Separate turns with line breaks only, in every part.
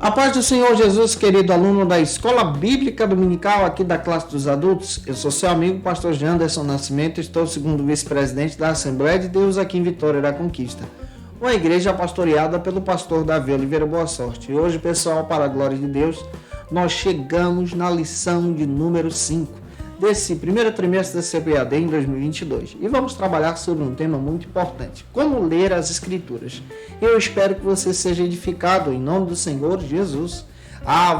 A paz do Senhor Jesus, querido aluno da Escola Bíblica Dominical aqui da classe dos adultos. Eu sou seu amigo, pastor Janderson Nascimento, estou segundo vice-presidente da Assembleia de Deus aqui em Vitória da Conquista. Uma igreja pastoreada pelo pastor Davi Oliveira Boa Sorte. E hoje, pessoal, para a glória de Deus, nós chegamos na lição de número 5 desse primeiro trimestre da CBAD em 2022. E vamos trabalhar sobre um tema muito importante: como ler as Escrituras. Eu espero que você seja edificado em nome do Senhor Jesus.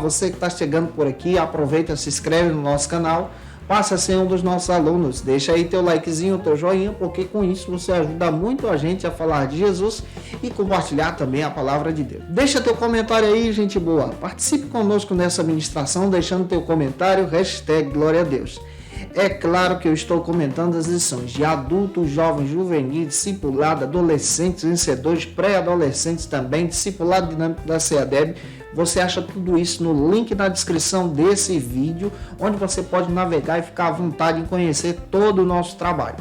Você que está chegando por aqui, aproveita, se inscreve no nosso canal, passa a ser um dos nossos alunos, deixa aí teu likezinho, teu joinha, porque com isso você ajuda muito a gente a falar de Jesus e compartilhar também a palavra de Deus. Deixa teu comentário aí, gente boa. Participe conosco nessa ministração, deixando teu comentário, #Glória a Deus. É claro que eu estou comentando as lições de adultos, jovens, juvenis, discipulado, adolescentes, vencedores, pré-adolescentes também, discipulado dinâmico da CEADEB. Você acha tudo isso no link na descrição desse vídeo, onde você pode navegar e ficar à vontade em conhecer todo o nosso trabalho.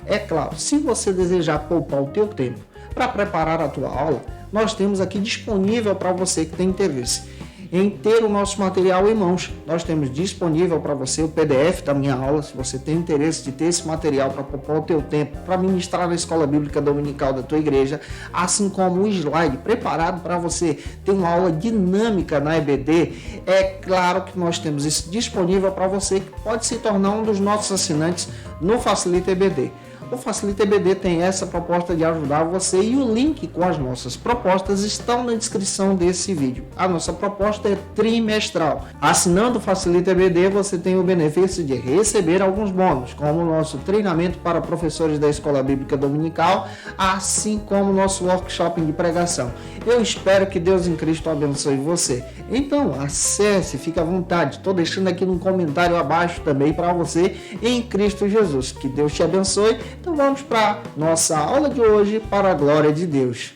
É claro, se você desejar poupar o teu tempo para preparar a tua aula, nós temos aqui disponível para você que tem interesse em ter o nosso material em mãos. Nós temos disponível para você o PDF da minha aula, se você tem interesse de ter esse material para poupar o teu tempo, para ministrar na Escola Bíblica Dominical da tua igreja, assim como o slide preparado para você ter uma aula dinâmica na EBD. É claro que nós temos isso disponível para você, que pode se tornar um dos nossos assinantes no Facilita EBD. O Facilita EBD tem essa proposta de ajudar você e o link com as nossas propostas estão na descrição desse vídeo. A nossa proposta é trimestral. Assinando o Facilita EBD, você tem o benefício de receber alguns bônus, como o nosso treinamento para professores da Escola Bíblica Dominical, assim como o nosso workshop de pregação. Eu espero que Deus em Cristo abençoe você. Então, acesse, fique à vontade. Estou deixando aqui no comentário abaixo também para você em Cristo Jesus. Que Deus te abençoe. Então vamos para a nossa aula de hoje, para a glória de Deus.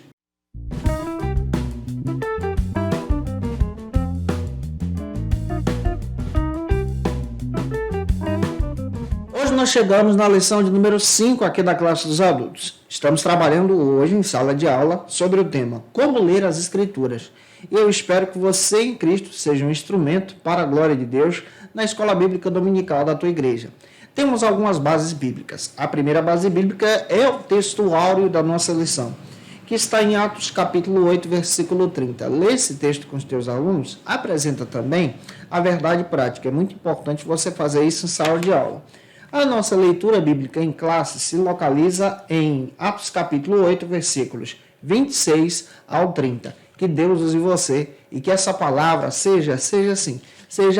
Hoje nós chegamos na lição de número 5 aqui da classe dos adultos. Estamos trabalhando hoje em sala de aula sobre o tema Como ler as Escrituras. Eu espero que você em Cristo seja um instrumento para a glória de Deus na Escola Bíblica Dominical da tua igreja. Temos algumas bases bíblicas. A primeira base bíblica é o texto áureo da nossa lição, que está em Atos capítulo 8, versículo 30. Lê esse texto com os teus alunos, apresenta também a verdade prática. É muito importante você fazer isso em sala de aula. A nossa leitura bíblica em classe se localiza em Atos capítulo 8, versículos 26 ao 30. Que Deus use você e que essa palavra seja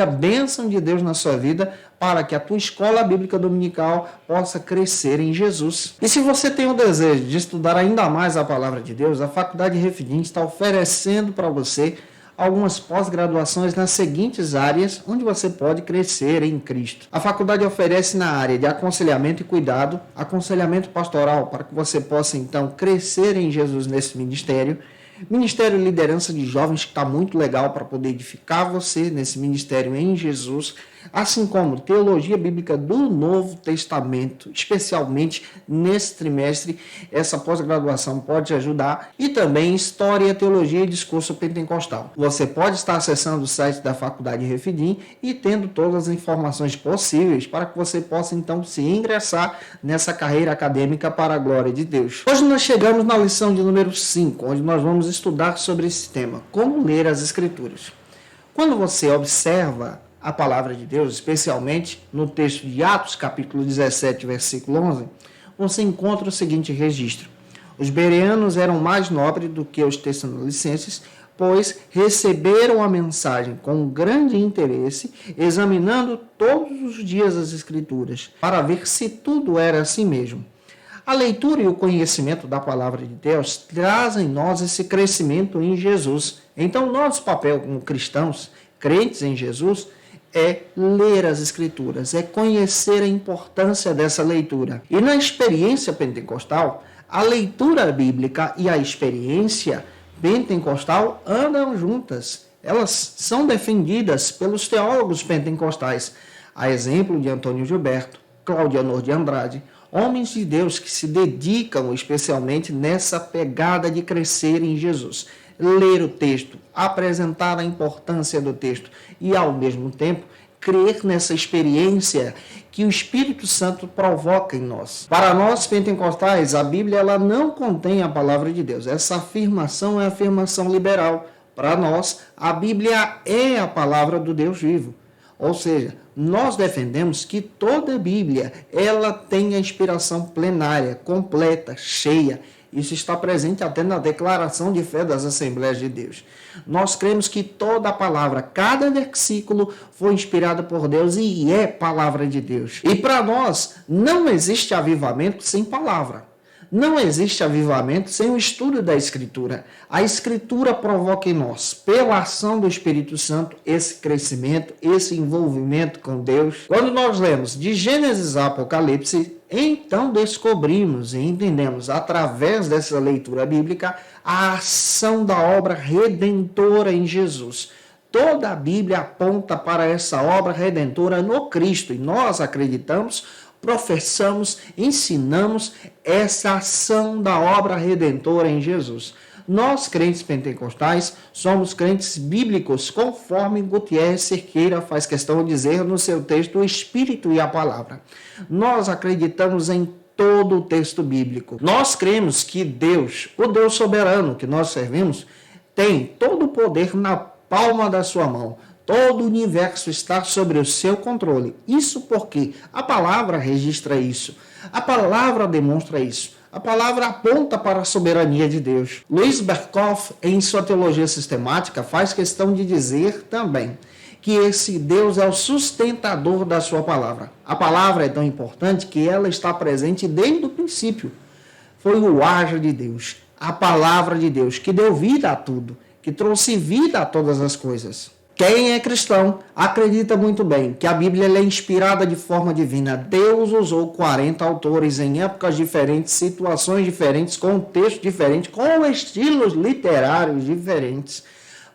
a bênção de Deus na sua vida, para que a tua escola bíblica dominical possa crescer em Jesus. E se você tem o desejo de estudar ainda mais a palavra de Deus, a Faculdade Refidim está oferecendo para você algumas pós-graduações nas seguintes áreas onde você pode crescer em Cristo. A faculdade oferece na área de aconselhamento e cuidado, aconselhamento pastoral para que você possa então crescer em Jesus nesse ministério. Ministério de Liderança de Jovens, que está muito legal para poder edificar você nesse ministério em Jesus, assim como Teologia Bíblica do Novo Testamento, especialmente nesse trimestre, essa pós-graduação pode te ajudar, e também História, Teologia e Discurso Pentecostal. Você pode estar acessando o site da Faculdade Refidim e tendo todas as informações possíveis para que você possa então se ingressar nessa carreira acadêmica para a glória de Deus. Hoje nós chegamos na lição de número 5, onde nós vamos estudar sobre esse tema, como ler as Escrituras. Quando você observa a palavra de Deus, especialmente no texto de Atos, capítulo 17, versículo 11, você encontra o seguinte registro: os bereanos eram mais nobres do que os tessalonicenses, pois receberam a mensagem com grande interesse, examinando todos os dias as Escrituras, para ver se tudo era assim mesmo. A leitura e o conhecimento da palavra de Deus trazem em nós esse crescimento em Jesus. Então, nosso papel como cristãos, crentes em Jesus, é ler as Escrituras, é conhecer a importância dessa leitura. E na experiência pentecostal, a leitura bíblica e a experiência pentecostal andam juntas. Elas são defendidas pelos teólogos pentecostais, a exemplo de Antônio Gilberto, Claudianor de Andrade, Homens de Deus que se dedicam especialmente nessa pegada de crescer em Jesus. Ler o texto, apresentar a importância do texto e, ao mesmo tempo, crer nessa experiência que o Espírito Santo provoca em nós. Para nós pentecostais, a Bíblia ela não contém a palavra de Deus. Essa afirmação é afirmação liberal. Para nós, a Bíblia é a palavra do Deus vivo. Ou seja, nós defendemos que toda a Bíblia ela tem a inspiração plenária, completa, cheia. Isso está presente até na declaração de fé das Assembleias de Deus. Nós cremos que toda a palavra, cada versículo foi inspirado por Deus e é palavra de Deus. E para nós, não existe avivamento sem palavra. Não existe avivamento sem o estudo da Escritura. A Escritura provoca em nós, pela ação do Espírito Santo, esse crescimento, esse envolvimento com Deus. Quando nós lemos de Gênesis a Apocalipse, então descobrimos e entendemos, através dessa leitura bíblica, a ação da obra redentora em Jesus. Toda a Bíblia aponta para essa obra redentora no Cristo e nós acreditamos, professamos, ensinamos essa ação da obra redentora em Jesus. Nós, crentes pentecostais, somos crentes bíblicos, conforme Gutierrez Cerqueira faz questão de dizer no seu texto O Espírito e a Palavra. Nós acreditamos em todo o texto bíblico. Nós cremos que Deus, o Deus soberano que nós servimos, tem todo o poder na palma da sua mão. Todo o universo está sobre o seu controle. Isso porque a palavra registra isso. A palavra demonstra isso. A palavra aponta para a soberania de Deus. Louis Berkhoff, em sua teologia sistemática, faz questão de dizer também que esse Deus é o sustentador da sua palavra. A palavra é tão importante que ela está presente desde o princípio. Foi o haja de Deus, a palavra de Deus, que deu vida a tudo, que trouxe vida a todas as coisas. Quem é cristão acredita muito bem que a Bíblia é inspirada de forma divina. Deus usou 40 autores em épocas diferentes, situações diferentes, contextos diferentes, com estilos literários diferentes,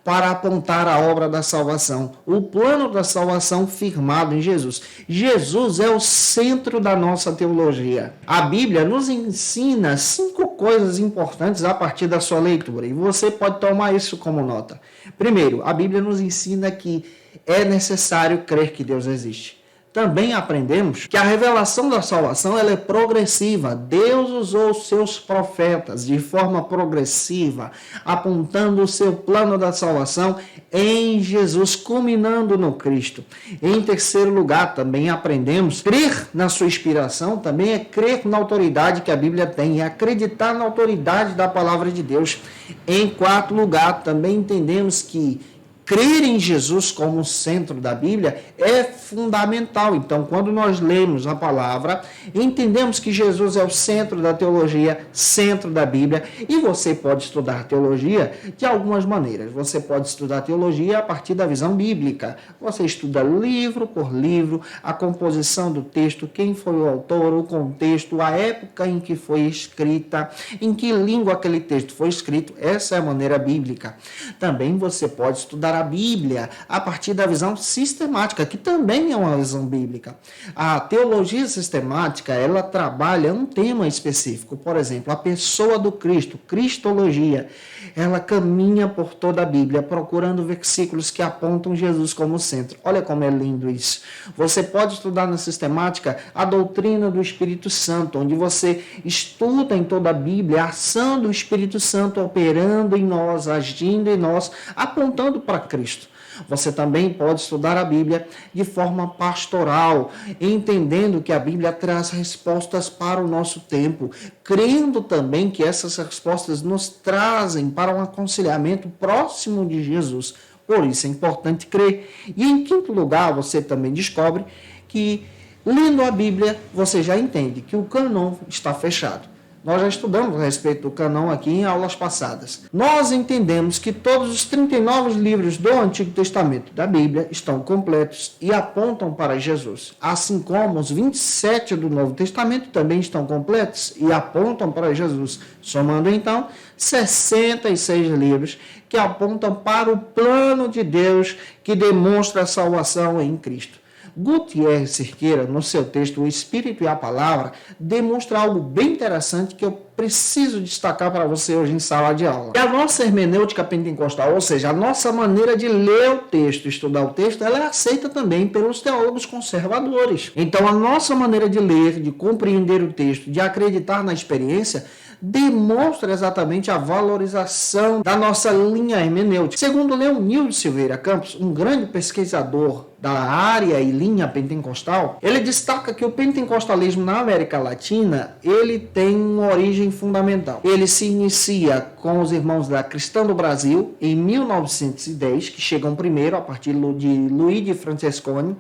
para apontar a obra da salvação, o plano da salvação firmado em Jesus. Jesus é o centro da nossa teologia. A Bíblia nos ensina 5 coisas importantes a partir da sua leitura, e você pode tomar isso como nota. Primeiro, a Bíblia nos ensina que é necessário crer que Deus existe. Também aprendemos que a revelação da salvação ela é progressiva. Deus usou os seus profetas de forma progressiva, apontando o seu plano da salvação em Jesus, culminando no Cristo. Em terceiro lugar, também aprendemos crer na sua inspiração, também é crer na autoridade que a Bíblia tem, é acreditar na autoridade da palavra de Deus. Em quarto lugar, também entendemos que crer em Jesus como centro da Bíblia é fundamental. Então, quando nós lemos a palavra, entendemos que Jesus é o centro da teologia, centro da Bíblia, e você pode estudar teologia de algumas maneiras. Você pode estudar teologia a partir da visão bíblica. Você estuda livro por livro, a composição do texto, quem foi o autor, o contexto, a época em que foi escrita, em que língua aquele texto foi escrito. Essa é a maneira bíblica. Também você pode estudar a Bíblia a partir da visão sistemática, que também é uma visão bíblica. A teologia sistemática, ela trabalha um tema específico. Por exemplo, a pessoa do Cristo, cristologia, ela caminha por toda a Bíblia, procurando versículos que apontam Jesus como centro. Olha como é lindo isso. Você pode estudar na sistemática a doutrina do Espírito Santo, onde você estuda em toda a Bíblia a ação do Espírito Santo operando em nós, agindo em nós, apontando para Cristo. Você também pode estudar a Bíblia de forma pastoral, entendendo que a Bíblia traz respostas para o nosso tempo, crendo também que essas respostas nos trazem para um aconselhamento próximo de Jesus. Por isso é importante crer. E em quinto lugar, você também descobre que, lendo a Bíblia, você já entende que o cânon está fechado. Nós já estudamos a respeito do cânon aqui em aulas passadas. Nós entendemos que todos os 39 livros do Antigo Testamento da Bíblia estão completos e apontam para Jesus. Assim como os 27 do Novo Testamento também estão completos e apontam para Jesus. Somando então 66 livros que apontam para o plano de Deus que demonstra a salvação em Cristo. Gutierrez Cerqueira, no seu texto O Espírito e a Palavra, demonstra algo bem interessante que eu preciso destacar para você hoje em sala de aula. E a nossa hermenêutica pentecostal, ou seja, a nossa maneira de ler o texto, estudar o texto, ela é aceita também pelos teólogos conservadores. Então, a nossa maneira de ler, de compreender o texto, de acreditar na experiência, demonstra exatamente a valorização da nossa linha hermenêutica. Segundo Leonildo Silveira Campos, um grande pesquisador da área e linha pentecostal, ele destaca que o pentecostalismo na América Latina, ele tem uma origem fundamental. Ele se inicia com os irmãos da Cristã do Brasil, em 1910, que chegam primeiro a partir de Luigi Francesconi,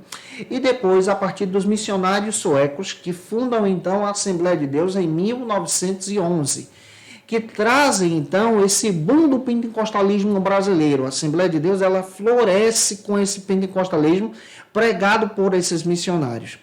e depois a partir dos missionários suecos, que fundam então a Assembleia de Deus em 1911. Que trazem, então, esse boom do pentecostalismo brasileiro. A Assembleia de Deus, ela floresce com esse pentecostalismo pregado por esses missionários.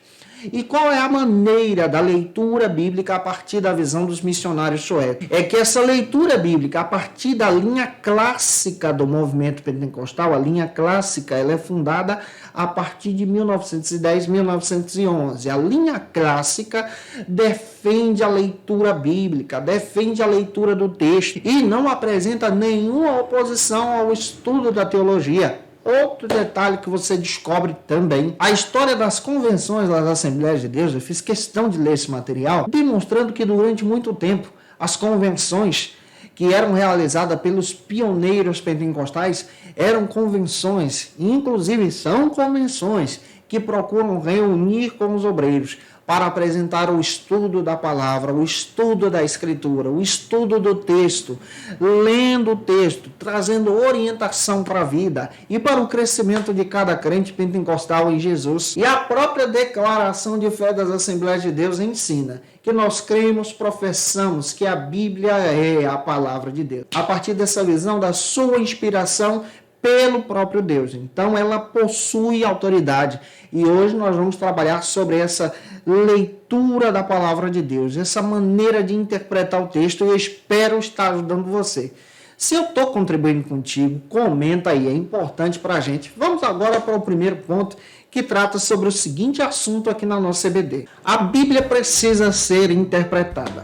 E qual é a maneira da leitura bíblica a partir da visão dos missionários suecos? É que essa leitura bíblica, a partir da linha clássica do movimento pentecostal, a linha clássica, ela é fundada a partir de 1910, 1911. A linha clássica defende a leitura bíblica, defende a leitura do texto e não apresenta nenhuma oposição ao estudo da teologia. Outro detalhe que você descobre também, a história das convenções das Assembleias de Deus, eu fiz questão de ler esse material, demonstrando que durante muito tempo as convenções que eram realizadas pelos pioneiros pentecostais eram convenções, inclusive são convenções que procuram reunir com os obreiros para apresentar o estudo da palavra, o estudo da escritura, o estudo do texto, lendo o texto, trazendo orientação para a vida e para o crescimento de cada crente pentecostal em Jesus. E a própria declaração de fé das Assembleias de Deus ensina que nós cremos, professamos que a Bíblia é a palavra de Deus. A partir dessa visão da sua inspiração pelo próprio Deus. Então, ela possui autoridade. E hoje nós vamos trabalhar sobre essa leitura da palavra de Deus, essa maneira de interpretar o texto, e eu espero estar ajudando você. Se eu estou contribuindo contigo, comenta aí, é importante para a gente. Vamos agora para o primeiro ponto, que trata sobre o seguinte assunto aqui na nossa CBD. A Bíblia precisa ser interpretada.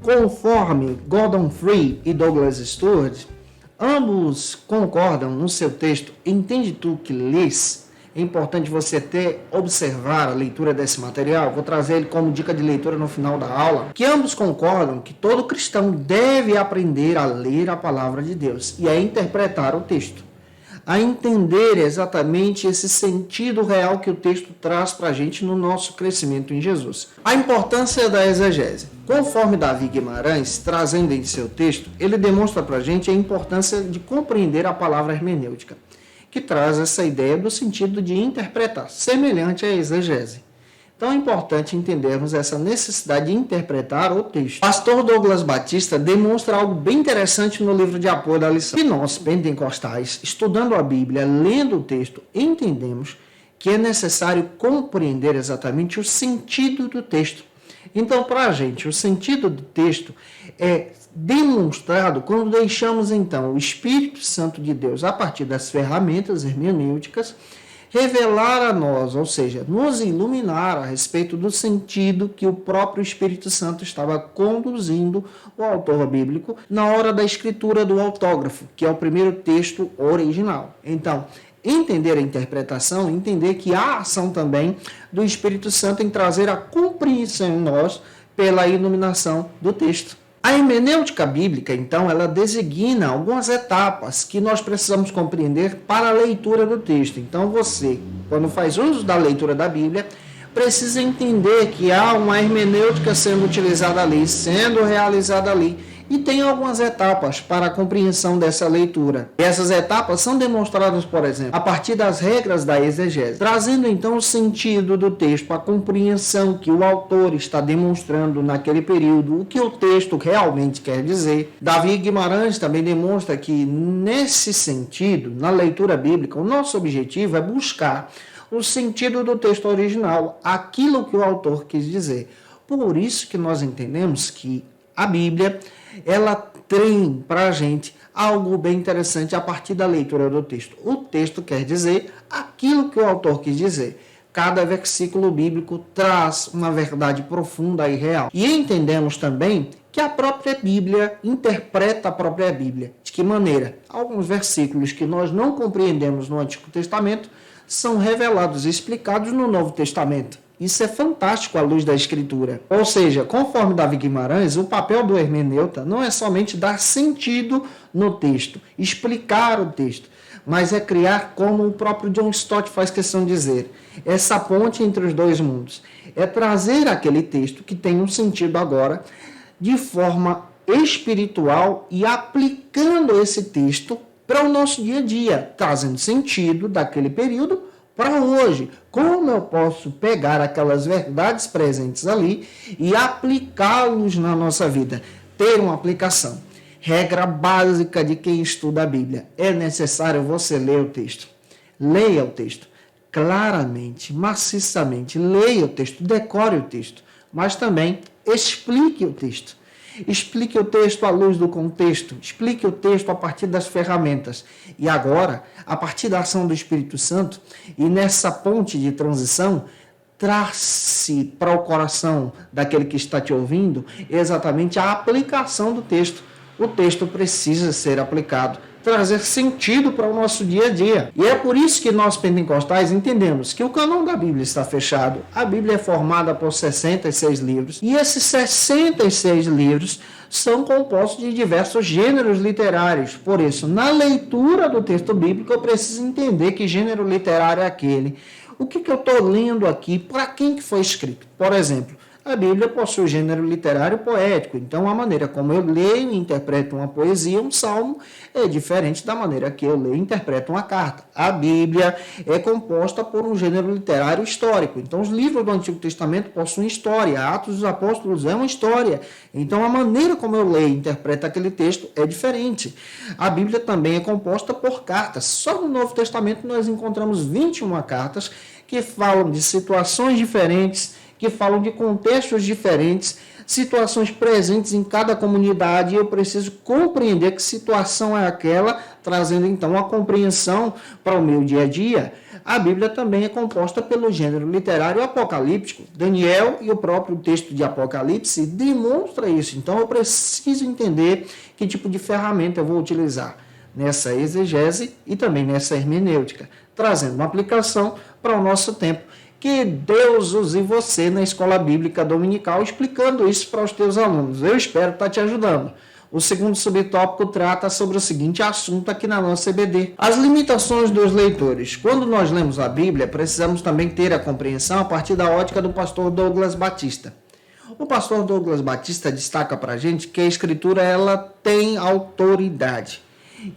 Conforme Gordon Free e Douglas Stuart, ambos concordam no seu texto, entende tu que lês? É importante você observar a leitura desse material. Vou trazer ele como dica de leitura no final da aula. Que ambos concordam que todo cristão deve aprender a ler a palavra de Deus e a interpretar o texto, a entender exatamente esse sentido real que o texto traz para a gente no nosso crescimento em Jesus. A importância da exegese. Conforme Davi Guimarães, trazendo em seu texto, ele demonstra para a gente a importância de compreender a palavra hermenêutica, que traz essa ideia do sentido de interpretar, semelhante à exegese. Então é importante entendermos essa necessidade de interpretar o texto. Pastor Douglas Batista demonstra algo bem interessante no livro de apoio da lição. E nós, pentecostais, estudando a Bíblia, lendo o texto, entendemos que é necessário compreender exatamente o sentido do texto. Então, para a gente, o sentido do texto é demonstrado quando deixamos, então, o Espírito Santo de Deus, a partir das ferramentas hermenêuticas, revelar a nós, ou seja, nos iluminar a respeito do sentido que o próprio Espírito Santo estava conduzindo o autor bíblico na hora da escritura do autógrafo, que é o primeiro texto original. Então, entender a interpretação, entender que há ação também do Espírito Santo em trazer a compreensão em nós pela iluminação do texto. A hermenêutica bíblica, então, ela designa algumas etapas que nós precisamos compreender para a leitura do texto. Então, você, quando faz uso da leitura da Bíblia, precisa entender que há uma hermenêutica sendo utilizada ali, sendo realizada ali, e tem algumas etapas para a compreensão dessa leitura. E essas etapas são demonstradas, por exemplo, a partir das regras da exegese, trazendo então o sentido do texto, a compreensão que o autor está demonstrando naquele período, o que o texto realmente quer dizer. Davi Guimarães também demonstra que, nesse sentido, na leitura bíblica, o nosso objetivo é buscar o sentido do texto original, aquilo que o autor quis dizer. Por isso que nós entendemos que a Bíblia, ela tem para a gente algo bem interessante a partir da leitura do texto. O texto quer dizer aquilo que o autor quis dizer. Cada versículo bíblico traz uma verdade profunda e real. E entendemos também que a própria Bíblia interpreta a própria Bíblia. De que maneira? Alguns versículos que nós não compreendemos no Antigo Testamento são revelados e explicados no Novo Testamento. Isso é fantástico à luz da Escritura. Ou seja, conforme Davi Guimarães, o papel do hermeneuta não é somente dar sentido no texto, explicar o texto, mas é criar, como o próprio John Stott faz questão de dizer, essa ponte entre os dois mundos. É trazer aquele texto que tem um sentido agora de forma espiritual e aplicando esse texto para o nosso dia a dia, trazendo sentido daquele período para hoje. Como eu posso pegar aquelas verdades presentes ali e aplicá-los na nossa vida? Ter uma aplicação. Regra básica de quem estuda a Bíblia. É necessário você ler o texto. Leia o texto claramente, maciçamente. Leia o texto, decore o texto. Mas também explique o texto. Explique o texto à luz do contexto. Explique o texto a partir das ferramentas. E agora, a partir da ação do Espírito Santo, e nessa ponte de transição, traz-se para o coração daquele que está te ouvindo exatamente a aplicação do texto. O texto precisa ser aplicado, trazer sentido para o nosso dia a dia. E é por isso que nós pentecostais entendemos que o cânon da Bíblia está fechado. A Bíblia é formada por 66 livros, e esses 66 livros são compostos de diversos gêneros literários. Por isso, na leitura do texto bíblico, eu preciso entender que gênero literário é aquele. O que eu estou lendo aqui? Para quem que foi escrito? Por exemplo, a Bíblia possui o gênero literário poético, então a maneira como eu leio e interpreto uma poesia, um salmo, é diferente da maneira que eu leio e interpreto uma carta. A Bíblia é composta por um gênero literário histórico, então os livros do Antigo Testamento possuem história, Atos dos Apóstolos é uma história, então a maneira como eu leio e interpreto aquele texto é diferente. A Bíblia também é composta por cartas, só no Novo Testamento nós encontramos 21 cartas que falam de situações diferentes, que falam de contextos diferentes, situações presentes em cada comunidade, e eu preciso compreender que situação é aquela, trazendo então a compreensão para o meu dia a dia. A Bíblia também é composta pelo gênero literário apocalíptico. Daniel e o próprio texto de Apocalipse demonstra isso, então eu preciso entender que tipo de ferramenta eu vou utilizar nessa exegese e também nessa hermenêutica, trazendo uma aplicação para o nosso tempo. Que Deus use você na escola bíblica dominical explicando isso para os teus alunos. Eu espero estar te ajudando. O segundo subtópico trata sobre o seguinte assunto aqui na nossa EBD. As limitações dos leitores. Quando nós lemos a Bíblia, precisamos também ter a compreensão a partir da ótica do pastor Douglas Batista. O pastor Douglas Batista destaca para a gente que a Escritura ela tem autoridade.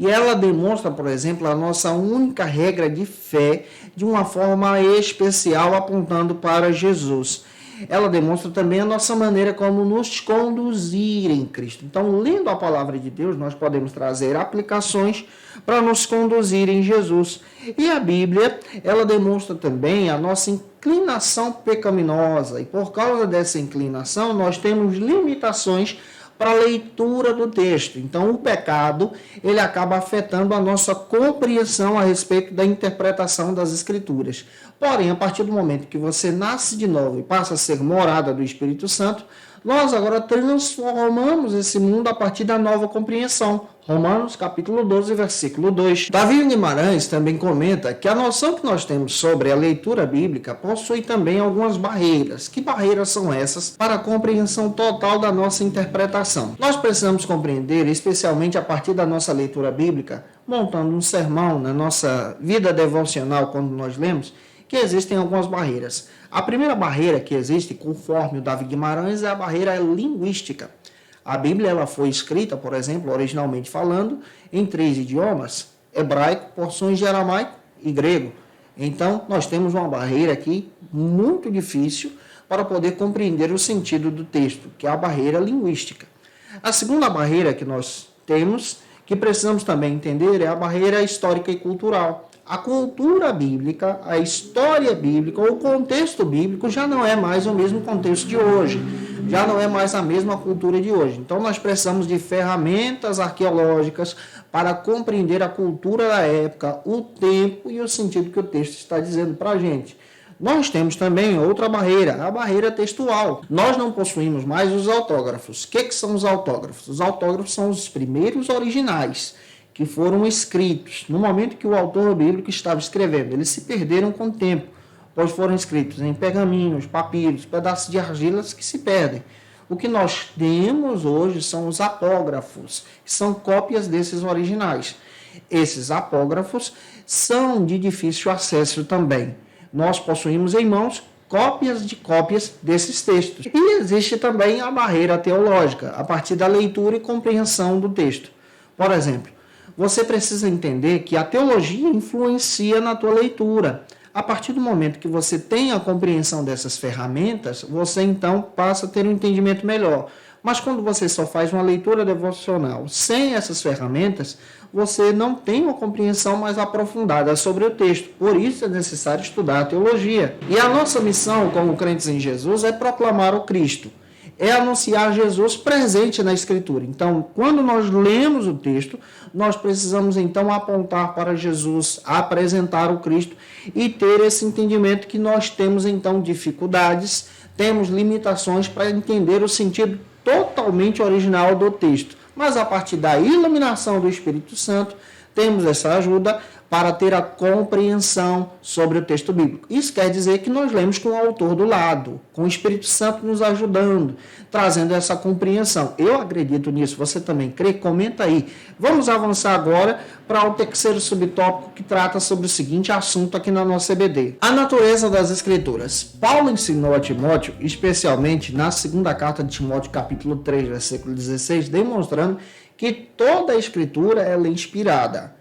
E ela demonstra, por exemplo, a nossa única regra de fé de uma forma especial, apontando para Jesus. Ela demonstra também a nossa maneira como nos conduzir em Cristo. Então, lendo a palavra de Deus, nós podemos trazer aplicações para nos conduzir em Jesus. E a Bíblia, ela demonstra também a nossa inclinação pecaminosa. E por causa dessa inclinação, nós temos limitações para a leitura do texto. Então, o pecado, ele acaba afetando a nossa compreensão a respeito da interpretação das Escrituras. Porém, a partir do momento que você nasce de novo e passa a ser morada do Espírito Santo, nós agora transformamos esse mundo a partir da nova compreensão. Romanos capítulo 12, versículo 2. Davi Guimarães também comenta que a noção que nós temos sobre a leitura bíblica possui também algumas barreiras. Que barreiras são essas para a compreensão total da nossa interpretação? Nós precisamos compreender, especialmente a partir da nossa leitura bíblica, montando um sermão na nossa vida devocional quando nós lemos, que existem algumas barreiras. A primeira barreira que existe, conforme o Davi Guimarães, é a barreira linguística. A Bíblia ela foi escrita, por exemplo, originalmente falando, em 3 idiomas, hebraico, porções de aramaico e grego. Então, nós temos uma barreira aqui muito difícil para poder compreender o sentido do texto, que é a barreira linguística. A segunda barreira que nós temos, que precisamos também entender, é a barreira histórica e cultural. A cultura bíblica, a história bíblica, o contexto bíblico já não é mais o mesmo contexto de hoje, já não é mais a mesma cultura de hoje. Então, nós precisamos de ferramentas arqueológicas para compreender a cultura da época, o tempo e o sentido que o texto está dizendo para a gente. Nós temos também outra barreira, a barreira textual. Nós não possuímos mais os autógrafos. O que são os autógrafos? Os autógrafos são os primeiros originais que foram escritos no momento que o autor bíblico estava escrevendo. Eles se perderam com o tempo, pois foram escritos em pergaminhos, papiros, pedaços de argilas que se perdem. O que nós temos hoje são os apógrafos, que são cópias desses originais. Esses apógrafos são de difícil acesso também. Nós possuímos em mãos cópias de cópias desses textos. E existe também a barreira teológica, a partir da leitura e compreensão do texto. Por exemplo, você precisa entender que a teologia influencia na tua leitura. A partir do momento que você tem a compreensão dessas ferramentas, você então passa a ter um entendimento melhor. Mas quando você só faz uma leitura devocional sem essas ferramentas, você não tem uma compreensão mais aprofundada sobre o texto. Por isso é necessário estudar a teologia. E a nossa missão como crentes em Jesus é proclamar o Cristo. É anunciar Jesus presente na Escritura. Então, quando nós lemos o texto, nós precisamos então apontar para Jesus, apresentar o Cristo e ter esse entendimento que nós temos então dificuldades, temos limitações para entender o sentido totalmente original do texto. Mas a partir da iluminação do Espírito Santo, temos essa ajuda para ter a compreensão sobre o texto bíblico. Isso quer dizer que nós lemos com o autor do lado, com o Espírito Santo nos ajudando, trazendo essa compreensão. Eu acredito nisso, você também crê? Comenta aí. Vamos avançar agora para o terceiro subtópico que trata sobre o seguinte assunto aqui na nossa EBD. A natureza das Escrituras. Paulo ensinou a Timóteo, especialmente na segunda carta de Timóteo, capítulo 3, versículo 16, demonstrando que toda a Escritura ela é inspirada.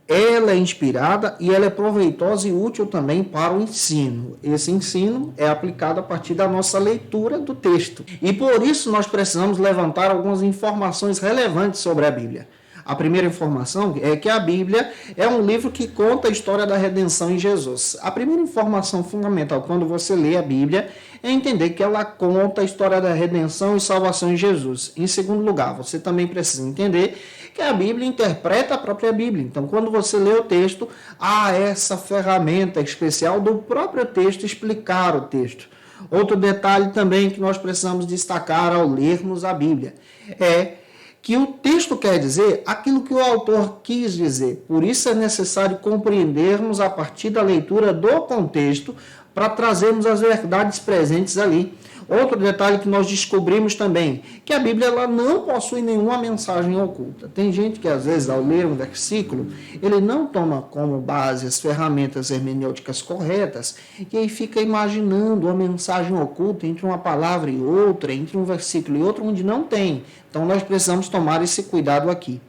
Ela é inspirada e ela é proveitosa e útil também para o ensino. Esse ensino é aplicado a partir da nossa leitura do texto. E por isso nós precisamos levantar algumas informações relevantes sobre a Bíblia. A primeira informação é que a Bíblia é um livro que conta a história da redenção em Jesus. A primeira informação fundamental quando você lê a Bíblia é entender que ela conta a história da redenção e salvação em Jesus. Em segundo lugar, você também precisa entender que a Bíblia interpreta a própria Bíblia. Então, quando você lê o texto, há essa ferramenta especial do próprio texto explicar o texto. Outro detalhe também que nós precisamos destacar ao lermos a Bíblia é que o texto quer dizer aquilo que o autor quis dizer. Por isso é necessário compreendermos a partir da leitura do contexto para trazermos as verdades presentes ali. Outro detalhe que nós descobrimos também, que a Bíblia ela não possui nenhuma mensagem oculta. Tem gente que às vezes ao ler um versículo, ele não toma como base as ferramentas hermenêuticas corretas e aí fica imaginando uma mensagem oculta entre uma palavra e outra, entre um versículo e outro, onde não tem. Então nós precisamos tomar esse cuidado aqui.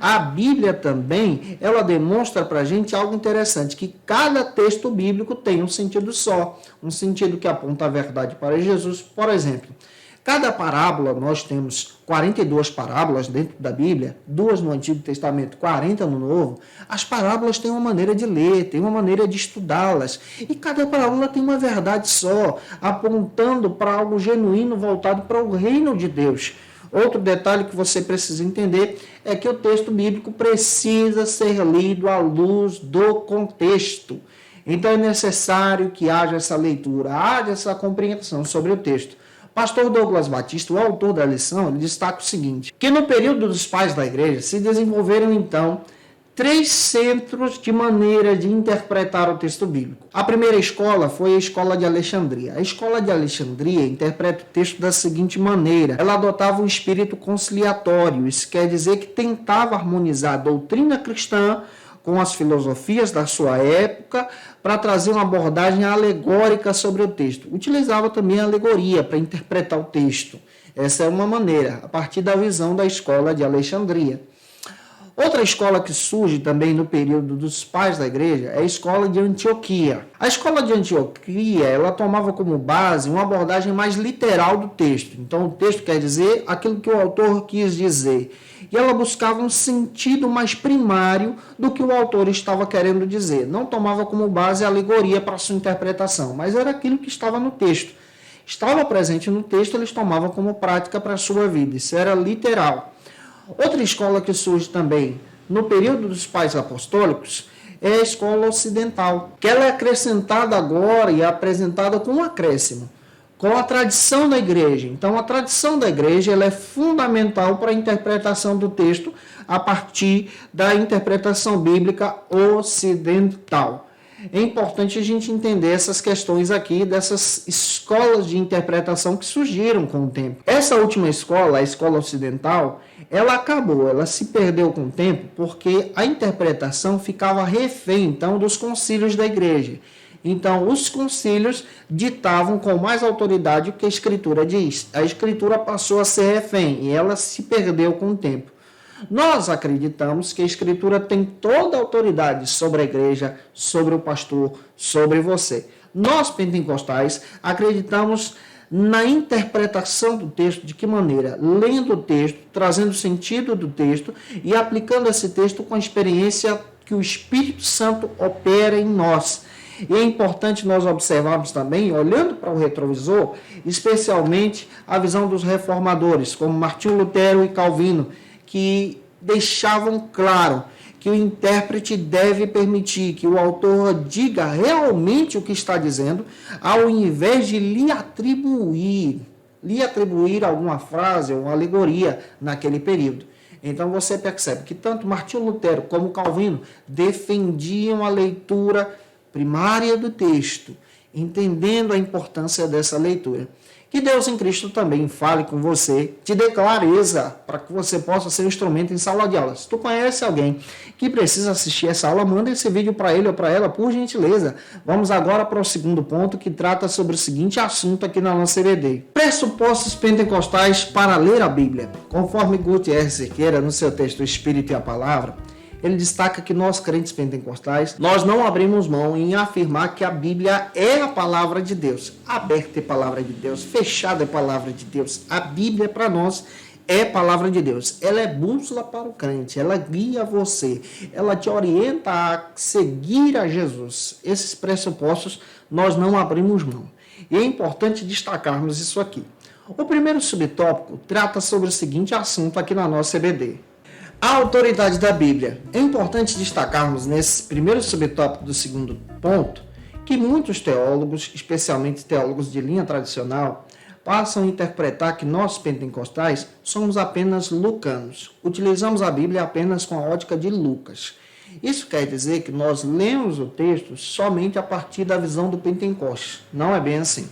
A Bíblia também, ela demonstra para a gente algo interessante, que cada texto bíblico tem um sentido só, um sentido que aponta a verdade para Jesus. Por exemplo, cada parábola, nós temos 42 parábolas dentro da Bíblia, 2 no Antigo Testamento, 40 no Novo. As parábolas têm uma maneira de ler, têm uma maneira de estudá-las, e cada parábola tem uma verdade só, apontando para algo genuíno voltado para o reino de Deus. Outro detalhe que você precisa entender é que o texto bíblico precisa ser lido à luz do contexto. Então é necessário que haja essa leitura, haja essa compreensão sobre o texto. Pastor Douglas Batista, o autor da lição, ele destaca o seguinte, que no período dos pais da igreja se desenvolveram então 3 centros de maneira de interpretar o texto bíblico. A primeira escola foi a escola de Alexandria. A escola de Alexandria interpreta o texto da seguinte maneira. Ela adotava um espírito conciliatório. Isso quer dizer que tentava harmonizar a doutrina cristã com as filosofias da sua época para trazer uma abordagem alegórica sobre o texto. Utilizava também a alegoria para interpretar o texto. Essa é uma maneira, a partir da visão da escola de Alexandria. Outra escola que surge também no período dos pais da igreja é a escola de Antioquia. A escola de Antioquia, ela tomava como base uma abordagem mais literal do texto. Então, o texto quer dizer aquilo que o autor quis dizer. E ela buscava um sentido mais primário do que o autor estava querendo dizer. Não tomava como base a alegoria para sua interpretação, mas era aquilo que estava no texto. Estava presente no texto, eles tomavam como prática para a sua vida. Isso era literal. Outra escola que surge também no período dos pais apostólicos é a escola ocidental, que ela é acrescentada agora e é apresentada com um acréscimo, com a tradição da igreja. Então, a tradição da igreja ela é fundamental para a interpretação do texto a partir da interpretação bíblica ocidental. É importante a gente entender essas questões aqui, dessas escolas de interpretação que surgiram com o tempo. Essa última escola, a escola ocidental, ela acabou, ela se perdeu com o tempo, porque a interpretação ficava refém, então, dos concílios da igreja. Então, os concílios ditavam com mais autoridade o que a Escritura diz. A Escritura passou a ser refém e ela se perdeu com o tempo. Nós acreditamos que a Escritura tem toda a autoridade sobre a igreja, sobre o pastor, sobre você. Nós, pentecostais, acreditamos na interpretação do texto. De que maneira? Lendo o texto, trazendo o sentido do texto e aplicando esse texto com a experiência que o Espírito Santo opera em nós. E é importante nós observarmos também, olhando para o retrovisor, especialmente a visão dos reformadores, como Martinho Lutero e Calvino, que deixavam claro que o intérprete deve permitir que o autor diga realmente o que está dizendo, ao invés de lhe atribuir alguma frase ou uma alegoria naquele período. Então você percebe que tanto Martinho Lutero como Calvino defendiam a leitura primária do texto, entendendo a importância dessa leitura. Que Deus em Cristo também fale com você, te dê clareza para que você possa ser um instrumento em sala de aula. Se tu conhece alguém que precisa assistir essa aula, manda esse vídeo para ele ou para ela, por gentileza. Vamos agora para o segundo ponto, que trata sobre o seguinte assunto aqui na nossa EBD. Pressupostos pentecostais para ler a Bíblia. Conforme Gutierrez Cerqueira, no seu texto O Espírito e a Palavra, ele destaca que nós, crentes pentecostais, nós não abrimos mão em afirmar que a Bíblia é a palavra de Deus. Aberta é palavra de Deus, fechada é palavra de Deus. A Bíblia, para nós, é palavra de Deus. Ela é bússola para o crente, ela guia você, ela te orienta a seguir a Jesus. Esses pressupostos nós não abrimos mão. E é importante destacarmos isso aqui. O primeiro subtópico trata sobre o seguinte assunto aqui na nossa EBD. A autoridade da Bíblia. É importante destacarmos nesse primeiro subtópico do segundo ponto que muitos teólogos, especialmente teólogos de linha tradicional, passam a interpretar que nós pentecostais somos apenas lucanos. Utilizamos a Bíblia apenas com a ótica de Lucas. Isso quer dizer que nós lemos o texto somente a partir da visão do Pentecostes. Não é bem assim.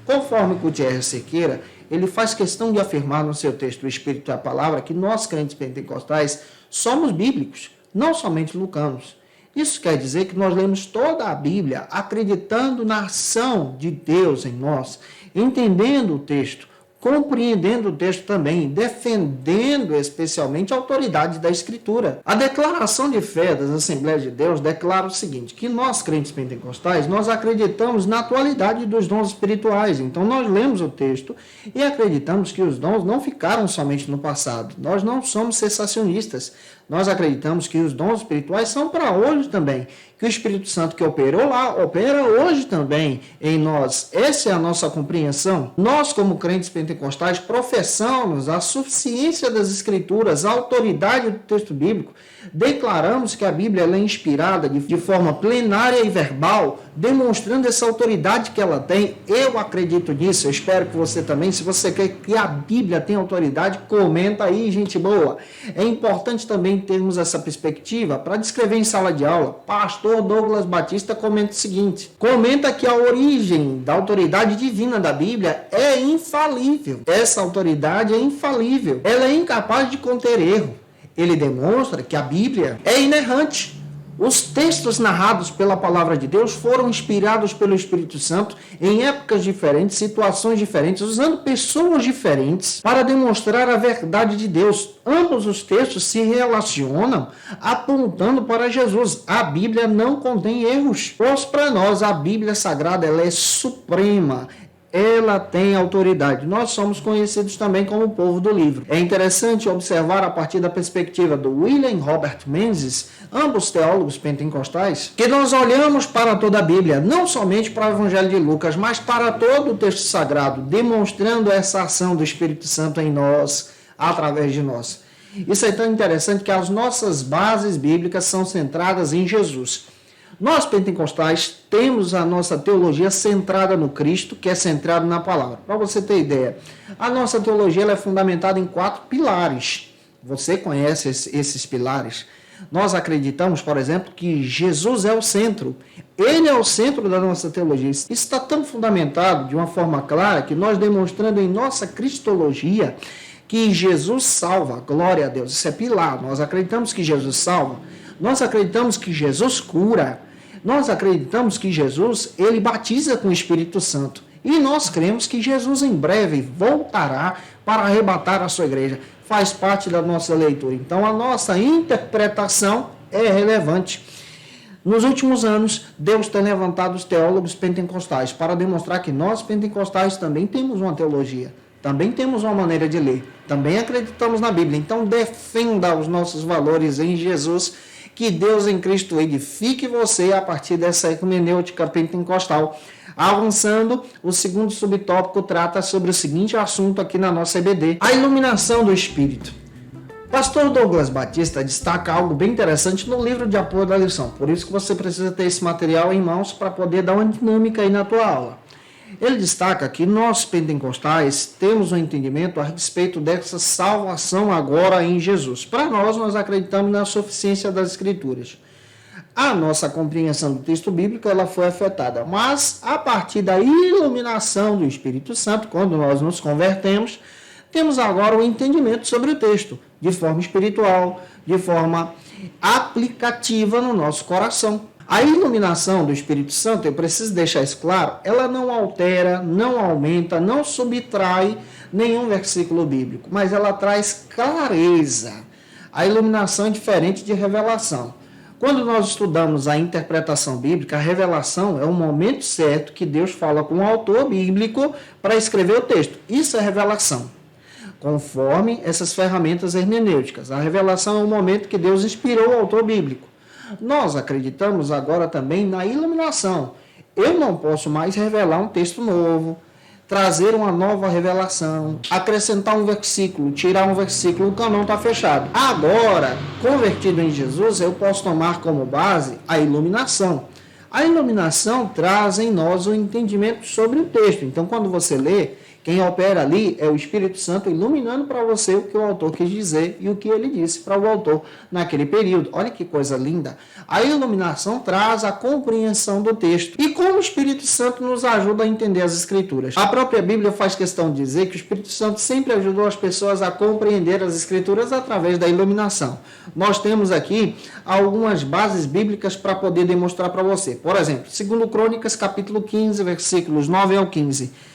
Conforme Gutierrez Cerqueira, ele faz questão de afirmar no seu texto O Espírito e a Palavra que nós, crentes pentecostais, somos bíblicos, não somente lucanos. Isso quer dizer que nós lemos toda a Bíblia acreditando na ação de Deus em nós, entendendo o texto, compreendendo o texto também, defendendo especialmente a autoridade da Escritura. A declaração de fé das Assembleias de Deus declara o seguinte, que nós, crentes pentecostais, nós acreditamos na atualidade dos dons espirituais. Então, nós lemos o texto e acreditamos que os dons não ficaram somente no passado. Nós não somos cessacionistas. Nós acreditamos que os dons espirituais são para hoje também. Que o Espírito Santo que operou lá, opera hoje também em nós. Essa é a nossa compreensão. Nós, como crentes pentecostais, professamos a suficiência das Escrituras, a autoridade do texto bíblico. Declaramos que a Bíblia ela é inspirada de forma plenária e verbal, demonstrando essa autoridade que ela tem. Eu acredito nisso, eu espero que você também. Se você quer que a Bíblia tenha autoridade, comenta aí, gente boa. É importante também termos essa perspectiva para descrever em sala de aula. Pastor Douglas Batista comenta o seguinte, comenta que a origem da autoridade divina da Bíblia é infalível. Essa autoridade é infalível. Ela é incapaz de conter erro. Ele demonstra que a Bíblia é inerrante. Os textos narrados pela palavra de Deus foram inspirados pelo Espírito Santo em épocas diferentes, situações diferentes, usando pessoas diferentes para demonstrar a verdade de Deus. Ambos os textos se relacionam apontando para Jesus. A Bíblia não contém erros, pois para nós a Bíblia Sagrada ela é suprema. Ela tem autoridade. Nós somos conhecidos também como o povo do livro. É interessante observar a partir da perspectiva do William Robert Menzies, ambos teólogos pentecostais, que nós olhamos para toda a Bíblia, não somente para o Evangelho de Lucas, mas para todo o texto sagrado, demonstrando essa ação do Espírito Santo em nós, através de nós. Isso é tão interessante que as nossas bases bíblicas são centradas em Jesus. Nós, pentecostais, temos a nossa teologia centrada no Cristo, que é centrado na palavra. Para você ter ideia, a nossa teologia ela é fundamentada em 4 pilares. Você conhece esses pilares? Nós acreditamos, por exemplo, que Jesus é o centro. Ele é o centro da nossa teologia. Isso está tão fundamentado de uma forma clara que nós demonstrando em nossa cristologia que Jesus salva. Glória a Deus. Isso é pilar. Nós acreditamos que Jesus salva. Nós acreditamos que Jesus cura. Nós acreditamos que Jesus, ele batiza com o Espírito Santo. E nós cremos que Jesus em breve voltará para arrebatar a sua igreja. Faz parte da nossa leitura. Então, a nossa interpretação é relevante. Nos últimos anos, Deus tem levantado os teólogos pentecostais para demonstrar que nós, pentecostais, também temos uma teologia. Também temos uma maneira de ler. Também acreditamos na Bíblia. Então, defenda os nossos valores em Jesus. Que Deus em Cristo edifique você a partir dessa hermenêutica pentecostal. Avançando, o segundo subtópico trata sobre o seguinte assunto aqui na nossa EBD: a iluminação do Espírito. Pastor Douglas Batista destaca algo bem interessante no livro de apoio da lição. Por isso que você precisa ter esse material em mãos para poder dar uma dinâmica aí na tua aula. Ele destaca que nós, pentecostais, temos um entendimento a respeito dessa salvação agora em Jesus. Para nós acreditamos na suficiência das Escrituras. A nossa compreensão do texto bíblico ela foi afetada, mas a partir da iluminação do Espírito Santo, quando nós nos convertemos, temos agora o entendimento sobre o texto, de forma espiritual, de forma aplicativa no nosso coração. A iluminação do Espírito Santo, eu preciso deixar isso claro, ela não altera, não aumenta, não subtrai nenhum versículo bíblico, mas ela traz clareza. A iluminação é diferente de revelação. Quando nós estudamos a interpretação bíblica, a revelação é o momento certo que Deus fala com o autor bíblico para escrever o texto. Isso é revelação, conforme essas ferramentas hermenêuticas. A revelação é o momento que Deus inspirou o autor bíblico. Nós acreditamos agora também na iluminação. Eu não posso mais revelar um texto novo, trazer uma nova revelação, acrescentar um versículo, tirar um versículo, o canon está fechado. Agora, convertido em Jesus, eu posso tomar como base a iluminação. A iluminação traz em nós o entendimento sobre o texto. Então, quando você lê, quem opera ali é o Espírito Santo iluminando para você o que o autor quis dizer e o que ele disse para o autor naquele período. Olha que coisa linda. A iluminação traz a compreensão do texto. E como o Espírito Santo nos ajuda a entender as Escrituras? A própria Bíblia faz questão de dizer que o Espírito Santo sempre ajudou as pessoas a compreender as Escrituras através da iluminação. Nós temos aqui algumas bases bíblicas para poder demonstrar para você. Por exemplo, 2 Crônicas, capítulo 15, versículos 9 ao 15.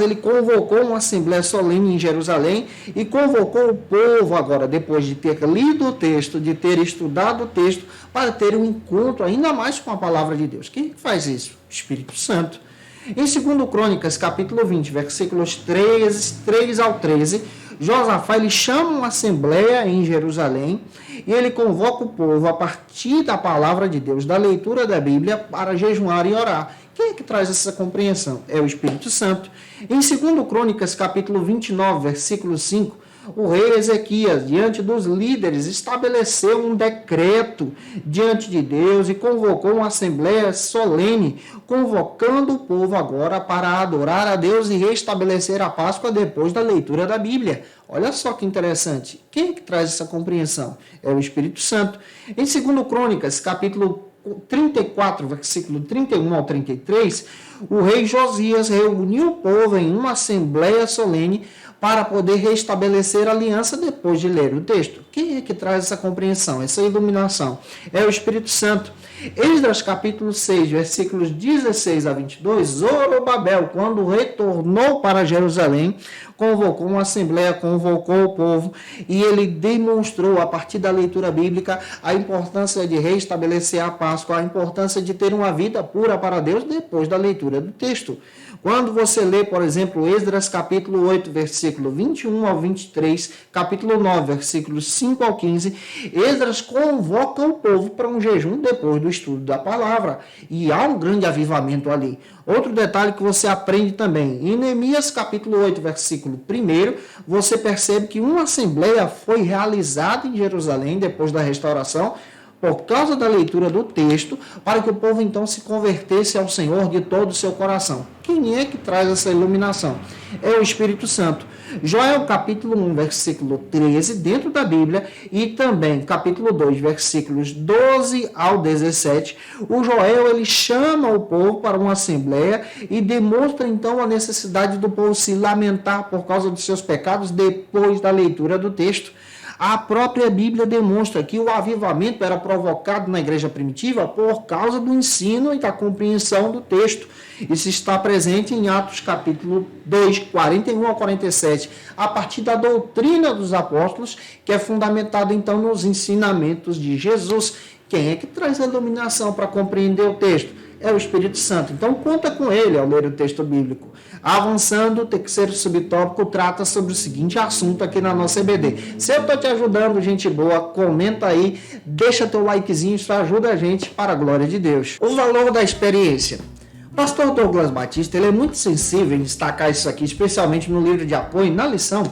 Ele convocou uma assembleia solene em Jerusalém e convocou o povo agora, depois de ter lido o texto, de ter estudado o texto, para ter um encontro ainda mais com a palavra de Deus. Quem faz isso? O Espírito Santo. Em 2 Crônicas, capítulo 20, versículos 3 ao 13, Josafá ele chama uma assembleia em Jerusalém e ele convoca o povo a partir da palavra de Deus, da leitura da Bíblia, para jejuar e orar. Quem é que traz essa compreensão? É o Espírito Santo. Em 2 Crônicas, capítulo 29, versículo 5, o rei Ezequias, diante dos líderes, estabeleceu um decreto diante de Deus e convocou uma assembleia solene, convocando o povo agora para adorar a Deus e restabelecer a Páscoa depois da leitura da Bíblia. Olha só que interessante. Quem é que traz essa compreensão? É o Espírito Santo. Em 2 Crônicas, capítulo 34, versículo 31 ao 33, o rei Josias reuniu o povo em uma assembleia solene para poder restabelecer a aliança depois de ler o texto. Quem é que traz essa compreensão, essa iluminação? É o Espírito Santo. Esdras capítulo 6, versículos 16 a 22, Zorobabel, quando retornou para Jerusalém, convocou uma assembleia, convocou o povo e ele demonstrou, a partir da leitura bíblica, a importância de restabelecer a Páscoa, a importância de ter uma vida pura para Deus depois da leitura do texto. Quando você lê, por exemplo, Esdras capítulo 8, versículo 21 ao 23, capítulo 9, versículos 5 ao 15, Esdras convoca o povo para um jejum depois do estudo da palavra. E há um grande avivamento ali. Outro detalhe que você aprende também, em Neemias capítulo 8, versículo 1, você percebe que uma assembleia foi realizada em Jerusalém depois da restauração, por causa da leitura do texto, para que o povo então se convertesse ao Senhor de todo o seu coração. Quem é que traz essa iluminação? É o Espírito Santo. Joel capítulo 1, versículo 13, dentro da Bíblia, e também capítulo 2, versículos 12 ao 17, o Joel ele chama o povo para uma assembleia e demonstra então a necessidade do povo se lamentar por causa dos seus pecados depois da leitura do texto. A própria Bíblia demonstra que o avivamento era provocado na igreja primitiva por causa do ensino e da compreensão do texto. Isso está presente em Atos capítulo 2, 41 a 47, a partir da doutrina dos apóstolos, que é fundamentada então nos ensinamentos de Jesus. Quem é que traz a iluminação para compreender o texto? É o Espírito Santo. Então, conta com ele ao ler o texto bíblico. Avançando, o terceiro subtópico trata sobre o seguinte assunto aqui na nossa EBD. Se eu estou te ajudando, gente boa, comenta aí, deixa teu likezinho, isso ajuda a gente para a glória de Deus. O valor da experiência. O pastor Douglas Batista ele é muito sensível em destacar isso aqui, especialmente no livro de apoio, na lição,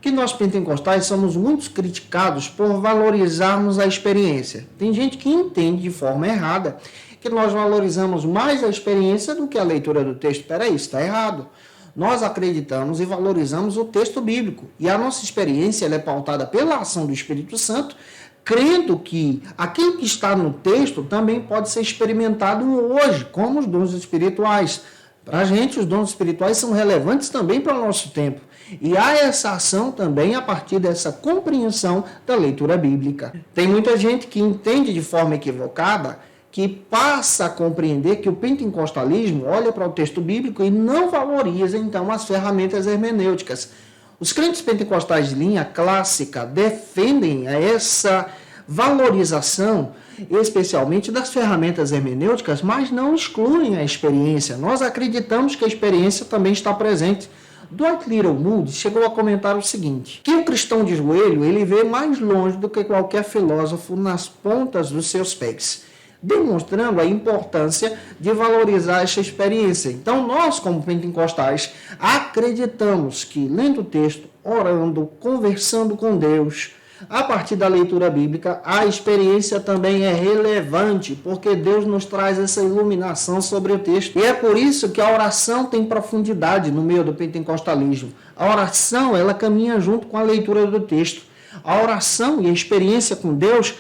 que nós pentecostais somos muito criticados por valorizarmos a experiência. Tem gente que entende de forma errada que nós valorizamos mais a experiência do que a leitura do texto. Espera aí, está errado. Nós acreditamos e valorizamos o texto bíblico. E a nossa experiência ela é pautada pela ação do Espírito Santo, crendo que aquilo que está no texto também pode ser experimentado hoje, como os dons espirituais. Para a gente, os dons espirituais são relevantes também para o nosso tempo. E há essa ação também a partir dessa compreensão da leitura bíblica. Tem muita gente que entende de forma equivocada, que passa a compreender que o pentecostalismo olha para o texto bíblico e não valoriza, então, as ferramentas hermenêuticas. Os crentes pentecostais de linha clássica defendem essa valorização, especialmente das ferramentas hermenêuticas, mas não excluem a experiência. Nós acreditamos que a experiência também está presente. Dwight Littlewood chegou a comentar o seguinte, que o cristão de joelho ele vê mais longe do que qualquer filósofo nas pontas dos seus pés, demonstrando a importância de valorizar essa experiência. Então, nós, como pentecostais, acreditamos que, lendo o texto, orando, conversando com Deus, a partir da leitura bíblica, a experiência também é relevante, porque Deus nos traz essa iluminação sobre o texto. E é por isso que a oração tem profundidade no meio do pentecostalismo. A oração, ela caminha junto com a leitura do texto. A oração e a experiência com Deus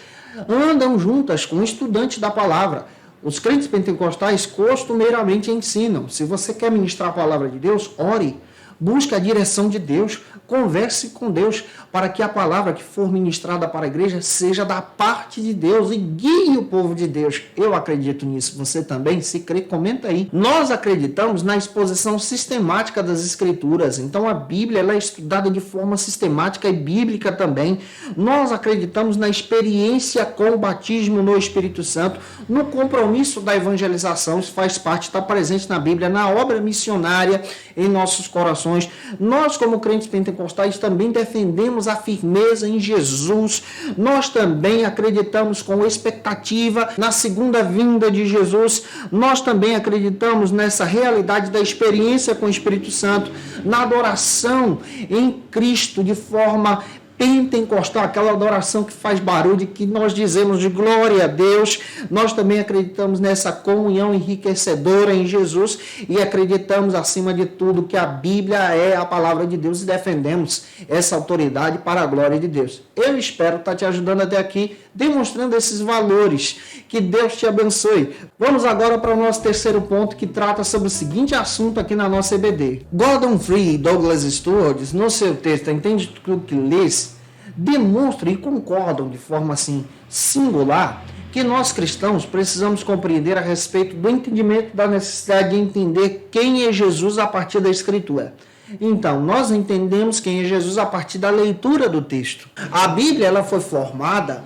andam juntas com o estudante da palavra. Os crentes pentecostais costumeiramente ensinam: se você quer ministrar a palavra de Deus, ore, busque a direção de Deus, converse com Deus, para que a palavra que for ministrada para a igreja seja da parte de Deus e guie o povo de Deus. Eu acredito nisso. Você também? Se crê, comenta aí. Nós acreditamos na exposição sistemática das Escrituras. Então a Bíblia ela é estudada de forma sistemática e bíblica também. Nós acreditamos na experiência com o batismo no Espírito Santo, no compromisso da evangelização. Isso faz parte, está presente na Bíblia, na obra missionária em nossos corações. Nós, como crentes pentecostais, também defendemos a firmeza em Jesus. Nós também acreditamos com expectativa na segunda vinda de Jesus. Nós também acreditamos nessa realidade da experiência com o Espírito Santo, na adoração em Cristo de forma pentecostal, aquela adoração que faz barulho, que nós dizemos de glória a Deus. Nós também acreditamos nessa comunhão enriquecedora em Jesus e acreditamos, acima de tudo, que a Bíblia é a palavra de Deus e defendemos essa autoridade para a glória de Deus. Eu espero estar te ajudando até aqui, demonstrando esses valores. Que Deus te abençoe. Vamos agora para o nosso terceiro ponto, que trata sobre o seguinte assunto aqui na nossa EBD. Gordon Fee e Douglas Stuart, no seu texto Entende Tudo que Lês, demonstram e concordam de forma assim singular que nós cristãos precisamos compreender a respeito do entendimento da necessidade de entender quem é Jesus a partir da Escritura. Então, nós entendemos quem é Jesus a partir da leitura do texto. A Bíblia ela foi formada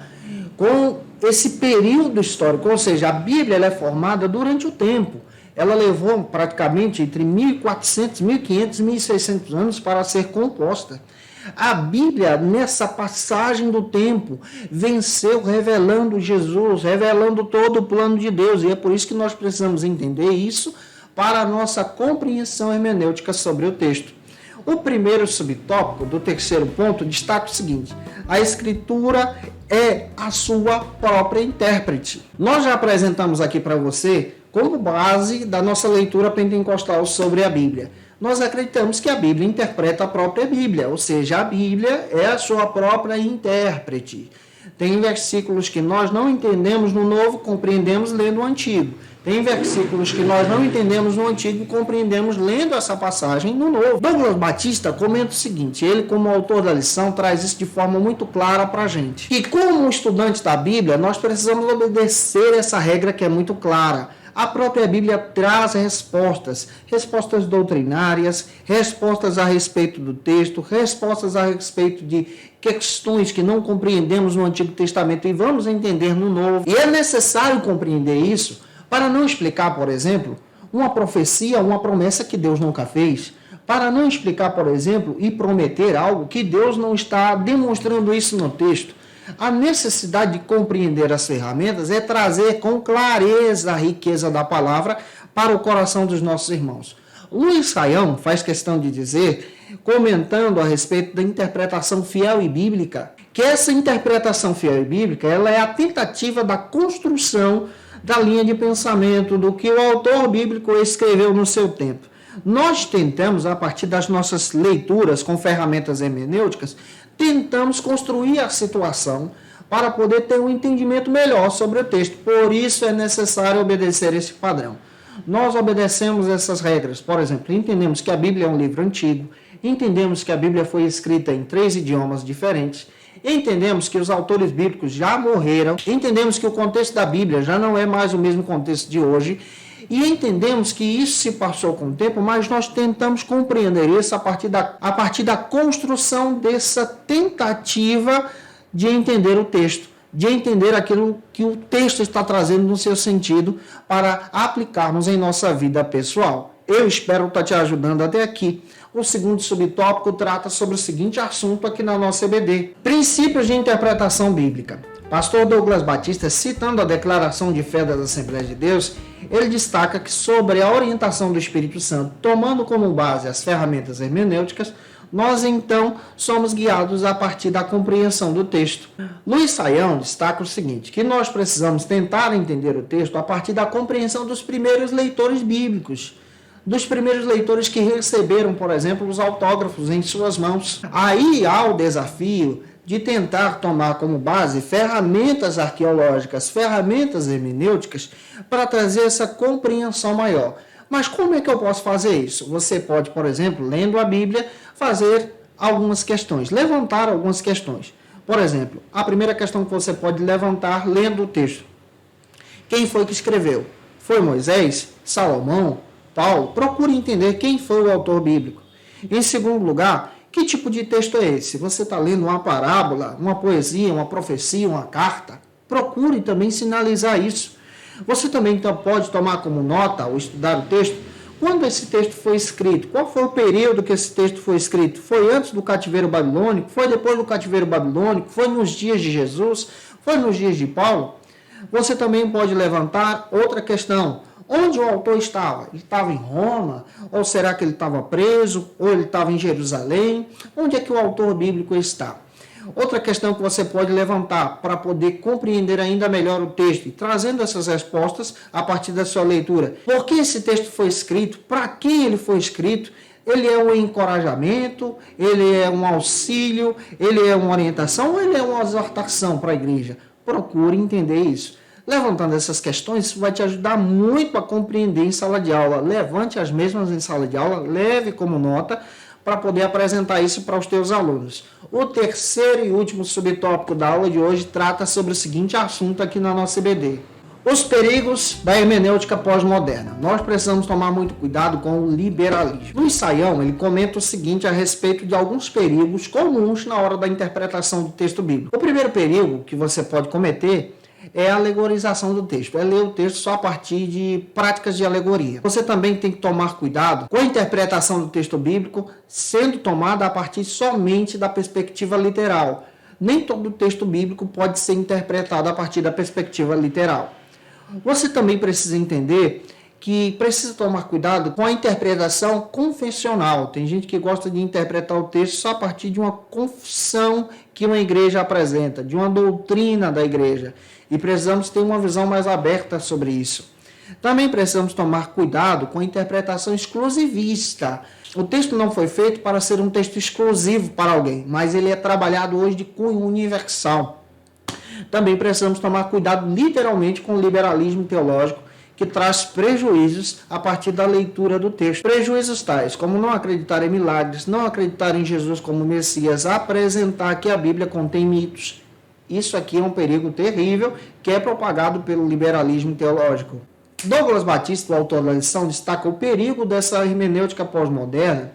com esse período histórico, ou seja, a Bíblia ela é formada durante o tempo. Ela levou praticamente entre 1400, 1500 e 1600 anos para ser composta. A Bíblia, nessa passagem do tempo, venceu revelando Jesus, revelando todo o plano de Deus. E é por isso que nós precisamos entender isso para a nossa compreensão hermenêutica sobre o texto. O primeiro subtópico do terceiro ponto destaca o seguinte: a Escritura é a sua própria intérprete. Nós já apresentamos aqui para você como base da nossa leitura pentecostal sobre a Bíblia. Nós acreditamos que a Bíblia interpreta a própria Bíblia, ou seja, a Bíblia é a sua própria intérprete. Tem versículos que nós não entendemos no Novo, compreendemos lendo o Antigo. Tem versículos que nós não entendemos no Antigo e compreendemos lendo essa passagem no Novo. Douglas Batista comenta o seguinte, ele como autor da lição traz isso de forma muito clara para a gente. E como estudante da Bíblia, nós precisamos obedecer essa regra que é muito clara. A própria Bíblia traz respostas doutrinárias, respostas a respeito do texto, respostas a respeito de questões que não compreendemos no Antigo Testamento e vamos entender no Novo. E é necessário compreender isso para não explicar, por exemplo, uma profecia, uma promessa que Deus nunca fez, para não explicar, por exemplo, e prometer algo que Deus não está demonstrando isso no texto. A necessidade de compreender as ferramentas é trazer com clareza a riqueza da palavra para o coração dos nossos irmãos. Luiz Saião faz questão de dizer, comentando a respeito da interpretação fiel e bíblica, que essa interpretação fiel e bíblica ela é a tentativa da construção da linha de pensamento do que o autor bíblico escreveu no seu tempo. Nós tentamos, a partir das nossas leituras com ferramentas hermenêuticas, tentamos construir a situação para poder ter um entendimento melhor sobre o texto. Por isso é necessário obedecer esse padrão. Nós obedecemos essas regras. Por exemplo, entendemos que a Bíblia é um livro antigo, entendemos que a Bíblia foi escrita em 3 idiomas diferentes, entendemos que os autores bíblicos já morreram, entendemos que o contexto da Bíblia já não é mais o mesmo contexto de hoje, e entendemos que isso se passou com o tempo, mas nós tentamos compreender isso a partir da construção dessa tentativa de entender o texto, de entender aquilo que o texto está trazendo no seu sentido para aplicarmos em nossa vida pessoal. Eu espero estar te ajudando até aqui. O segundo subtópico trata sobre o seguinte assunto aqui na nossa EBD: princípios de interpretação bíblica. Pastor Douglas Batista, citando a declaração de fé das Assembleias de Deus, ele destaca que sobre a orientação do Espírito Santo, tomando como base as ferramentas hermenêuticas, nós então somos guiados a partir da compreensão do texto. Luiz Saião destaca o seguinte, que nós precisamos tentar entender o texto a partir da compreensão dos primeiros leitores bíblicos, dos primeiros leitores que receberam, por exemplo, os autógrafos em suas mãos. Aí há o desafio de tentar tomar como base ferramentas arqueológicas, ferramentas hermenêuticas, para trazer essa compreensão maior. Mas como é que eu posso fazer isso? Você pode, por exemplo, lendo a Bíblia, fazer algumas questões, levantar algumas questões. Por exemplo, a primeira questão que você pode levantar lendo o texto: quem foi que escreveu? Foi Moisés? Salomão? Paulo? Procure entender quem foi o autor bíblico. Em segundo lugar, que tipo de texto é esse? Você está lendo uma parábola, uma poesia, uma profecia, uma carta? Procure também sinalizar isso. Você também pode tomar como nota, ou estudar o texto, quando esse texto foi escrito, qual foi o período que esse texto foi escrito? Foi antes do cativeiro babilônico? Foi depois do cativeiro babilônico? Foi nos dias de Jesus? Foi nos dias de Paulo? Você também pode levantar outra questão. Onde o autor estava? Ele estava em Roma? Ou será que ele estava preso? Ou ele estava em Jerusalém? Onde é que o autor bíblico está? Outra questão que você pode levantar para poder compreender ainda melhor o texto e trazendo essas respostas a partir da sua leitura. Por que esse texto foi escrito? Para quem ele foi escrito? Ele é um encorajamento? Ele é um auxílio? Ele é uma orientação? Ou ele é uma exortação para a igreja? Procure entender isso. Levantando essas questões, isso vai te ajudar muito a compreender em sala de aula. Levante as mesmas em sala de aula, leve como nota para poder apresentar isso para os teus alunos. O terceiro e último subtópico da aula de hoje trata sobre o seguinte assunto aqui na nossa EBD: os perigos da hermenêutica pós-moderna. Nós precisamos tomar muito cuidado com o liberalismo. Luiz Saião, ele comenta o seguinte a respeito de alguns perigos comuns na hora da interpretação do texto bíblico. O primeiro perigo que você pode cometer é a alegorização do texto, é ler o texto só a partir de práticas de alegoria. Você também tem que tomar cuidado com a interpretação do texto bíblico sendo tomada a partir somente da perspectiva literal. Nem todo texto bíblico pode ser interpretado a partir da perspectiva literal. Você também precisa entender que precisa tomar cuidado com a interpretação convencional. Tem gente que gosta de interpretar o texto só a partir de uma confissão que uma igreja apresenta, de uma doutrina da igreja. E precisamos ter uma visão mais aberta sobre isso. Também precisamos tomar cuidado com a interpretação exclusivista. O texto não foi feito para ser um texto exclusivo para alguém, mas ele é trabalhado hoje de cunho universal. Também precisamos tomar cuidado literalmente com o liberalismo teológico, que traz prejuízos a partir da leitura do texto. Prejuízos tais como não acreditar em milagres, não acreditar em Jesus como Messias, apresentar que a Bíblia contém mitos. Isso aqui é um perigo terrível que é propagado pelo liberalismo teológico. Douglas Batista, o autor da lição, destaca o perigo dessa hermenêutica pós-moderna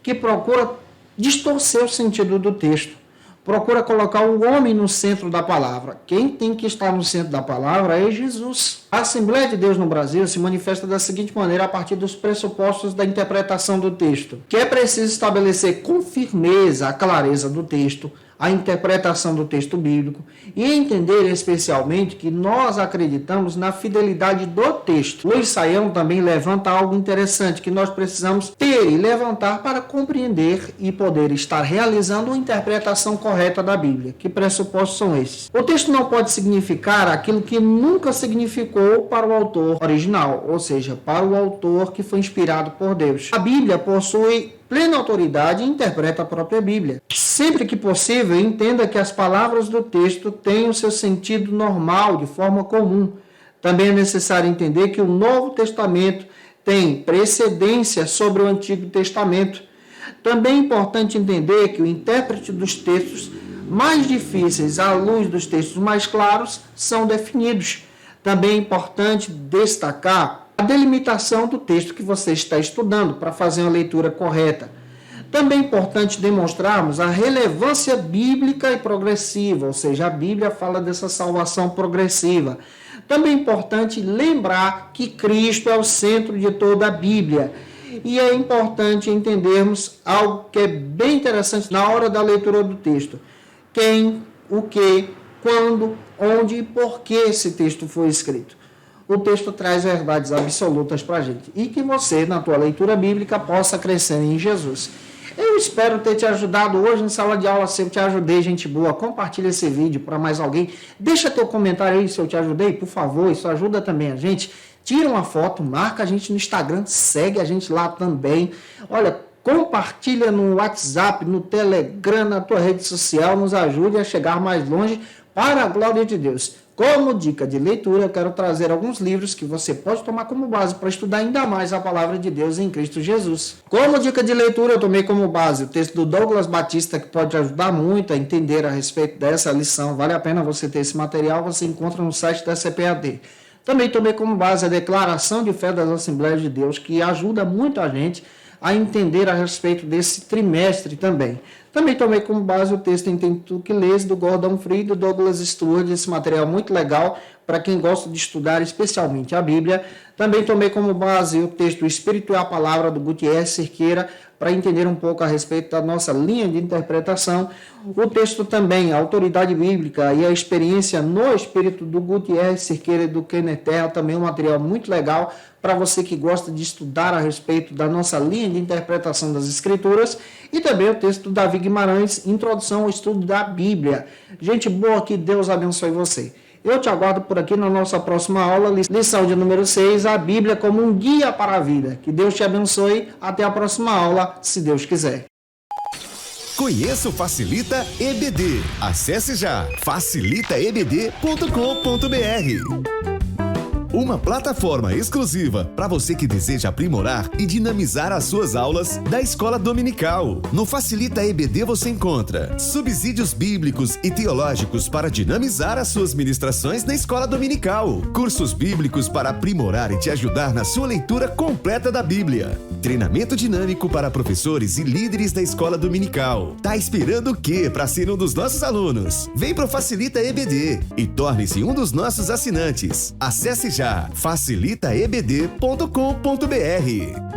que procura distorcer o sentido do texto, procura colocar o homem no centro da palavra. Quem tem que estar no centro da palavra é Jesus. A Assembleia de Deus no Brasil se manifesta da seguinte maneira a partir dos pressupostos da interpretação do texto, que é preciso estabelecer com firmeza a clareza do texto, a interpretação do texto bíblico e entender especialmente que nós acreditamos na fidelidade do texto. Luiz Saião também levanta algo interessante que nós precisamos ter e levantar para compreender e poder estar realizando uma interpretação correta da Bíblia. Que pressupostos são esses? O texto não pode significar aquilo que nunca significou para o autor original, ou seja, para o autor que foi inspirado por Deus. A Bíblia possui plena autoridade e interpreta a própria Bíblia. Sempre que possível, entenda que as palavras do texto têm o seu sentido normal, de forma comum. Também é necessário entender que o Novo Testamento tem precedência sobre o Antigo Testamento. Também é importante entender que o intérprete dos textos mais difíceis, à luz dos textos mais claros, são definidos. Também é importante destacar a delimitação do texto que você está estudando para fazer uma leitura correta. Também é importante demonstrarmos a relevância bíblica e progressiva, ou seja, a Bíblia fala dessa salvação progressiva. Também é importante lembrar que Cristo é o centro de toda a Bíblia. E é importante entendermos algo que é bem interessante na hora da leitura do texto. Quem, o que, quando, onde e por que esse texto foi escrito. O texto traz verdades absolutas para a gente. E que você, na tua leitura bíblica, possa crescer em Jesus. Eu espero ter te ajudado hoje em sala de aula. Se eu te ajudei, gente boa, compartilha esse vídeo para mais alguém. Deixa teu comentário aí se eu te ajudei, por favor. Isso ajuda também a gente. Tira uma foto, marca a gente no Instagram, segue a gente lá também. Olha, compartilha no WhatsApp, no Telegram, na tua rede social. Nos ajude a chegar mais longe para a glória de Deus. Como dica de leitura, eu quero trazer alguns livros que você pode tomar como base para estudar ainda mais a palavra de Deus em Cristo Jesus. Como dica de leitura, eu tomei como base o texto do Douglas Batista, que pode ajudar muito a entender a respeito dessa lição. Vale a pena você ter esse material, você encontra no site da CPAD. Também tomei como base a Declaração de Fé das Assembleias de Deus, que ajuda muito a gente a entender a respeito desse trimestre também. Também tomei como base o texto Entende Tu Que Lês, do Gordon Free e do Douglas Stewart, esse material muito legal para quem gosta de estudar especialmente a Bíblia. Também tomei como base o texto O Espírito é a Palavra, do Gutierrez Cerqueira, para entender um pouco a respeito da nossa linha de interpretação. O texto também, a autoridade bíblica e a experiência no Espírito, do Gutierrez Cerqueira e do Kenneth Terra, também um material muito legal para você que gosta de estudar a respeito da nossa linha de interpretação das Escrituras. E também o texto do Davi Guimarães, Introdução ao Estudo da Bíblia. Gente boa, que Deus abençoe você. Eu te aguardo por aqui na nossa próxima aula, lição de número 6, a Bíblia como um guia para a vida. Que Deus te abençoe. Até a próxima aula, se Deus quiser.
Conheça o Facilita EBD. Acesse já facilitaebd.com.br. Uma plataforma exclusiva para você que deseja aprimorar e dinamizar as suas aulas da escola dominical. No Facilita EBD você encontra subsídios bíblicos e teológicos para dinamizar as suas ministrações na escola dominical, cursos bíblicos para aprimorar e te ajudar na sua leitura completa da Bíblia, treinamento dinâmico para professores e líderes da escola dominical. Tá esperando o quê para ser um dos nossos alunos? Vem pro Facilita EBD e torne-se um dos nossos assinantes. Acesse já facilitaebd.com.br.